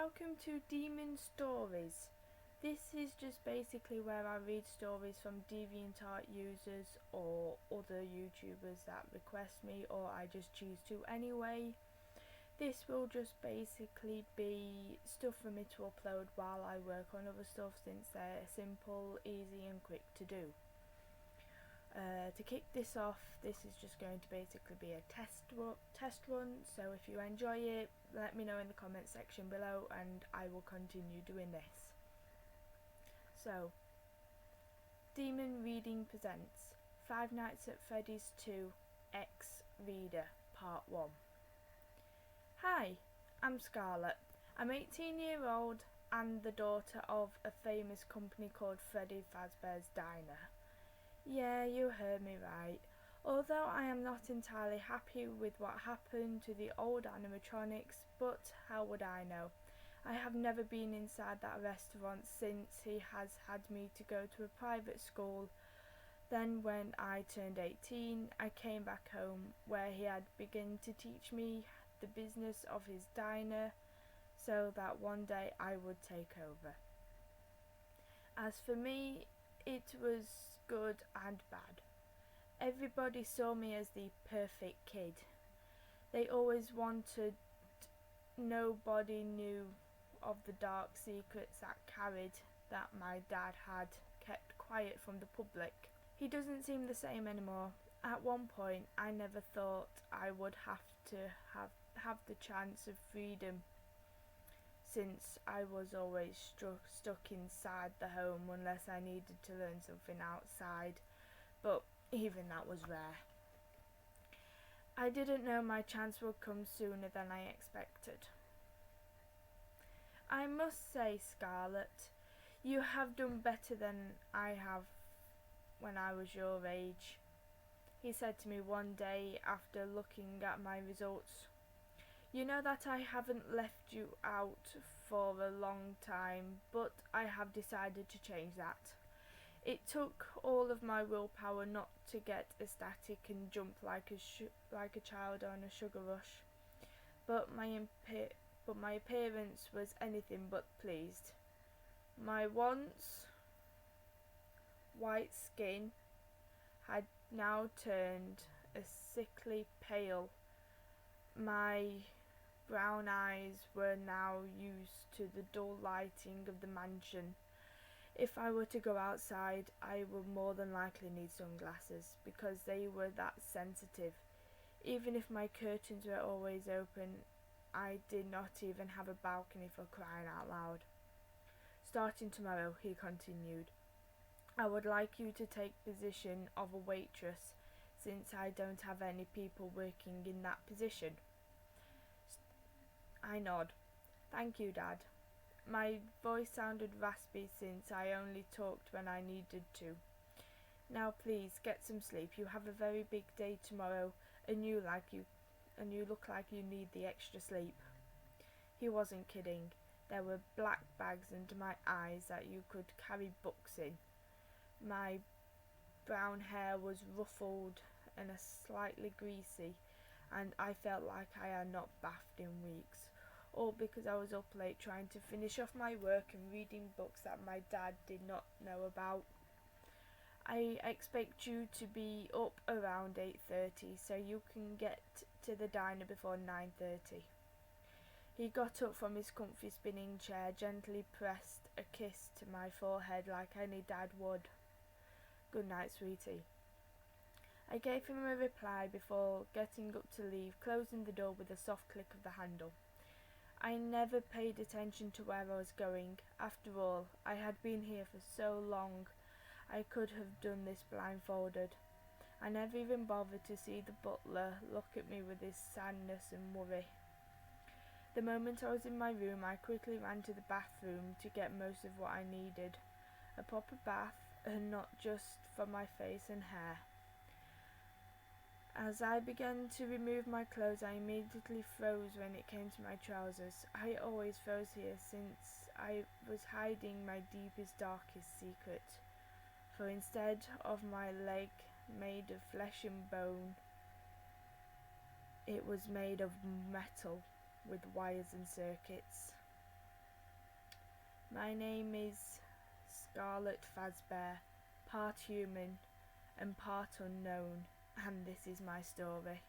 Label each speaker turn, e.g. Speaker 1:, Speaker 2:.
Speaker 1: welcome to Demon Stories. This is just basically where I read stories from DeviantArt users or other YouTubers that request me, or I just choose to anyway. This will just basically be stuff for me to upload while I work on other stuff, since they're simple, easy and quick to do. To kick this off, this is just going to basically be a test run, so if you enjoy it, let me know in the comment section below and I will continue doing this. So, Demon Reading presents Five Nights at Freddy's 2 X Reader Part 1. Hi, I'm Scarlett. I'm 18-year-old and the daughter of a famous company called Freddy Fazbear's Diner. Yeah, you heard me right. Although I am not entirely happy with what happened to the old animatronics, but how would I know? I have never been inside that restaurant since he has had me to go to a private school. Then when I turned 18, I came back home where he had begun to teach me the business of his diner, so that one day I would take over. As for me, it was good and bad. Everybody saw me as the perfect kid. They always wanted. Nobody knew of the dark secrets that my dad had kept quiet from the public. He doesn't seem the same anymore. At one point, I never thought I would have to have the chance of freedom, since I was always stuck inside the home unless I needed to learn something outside, but even that was rare. I didn't know my chance would come sooner than I expected. I must say, Scarlett, you have done better than I have when I was your age, he said to me one day after looking at my results. You know that I haven't left you out for a long time, but I have decided to change that. It took all of my willpower not to get ecstatic and jump like a child on a sugar rush, but my appearance was anything but pleased. My once white skin had now turned a sickly pale. My brown eyes were now used to the dull lighting of the mansion. If I were to go outside, I would more than likely need sunglasses, because they were that sensitive. Even if my curtains were always open, I did not even have a balcony, for crying out loud. Starting tomorrow, he continued, I would like you to take position of a waitress, since I don't have any people working in that position. I nod. Thank you, Dad. My voice sounded raspy since I only talked when I needed to. Now please get some sleep. You have a very big day tomorrow, and you look like you need the extra sleep. He wasn't kidding. There were black bags under my eyes that you could carry books in. My brown hair was ruffled and slightly greasy, and I felt like I had not bathed in weeks, all because I was up late trying to finish off my work and reading books that my dad did not know about. I expect you to be up around 8:30 so you can get to the diner before 9:30. He got up from his comfy spinning chair, gently pressed a kiss to my forehead like any dad would. Good night, sweetie. I gave him a reply before getting up to leave, closing the door with a soft click of the handle. I never paid attention to where I was going. After all, I had been here for so long. I could have done this blindfolded. I never even bothered to see the butler look at me with his sadness and worry. The moment I was in my room, I quickly ran to the bathroom to get most of what I needed. A proper bath, and not just for my face and hair. As I began to remove my clothes, I immediately froze when it came to my trousers. I always froze here, since I was hiding my deepest, darkest secret. For instead of my leg made of flesh and bone, it was made of metal with wires and circuits. My name is Scarlet Fazbear, part human and part unknown, and this is my story.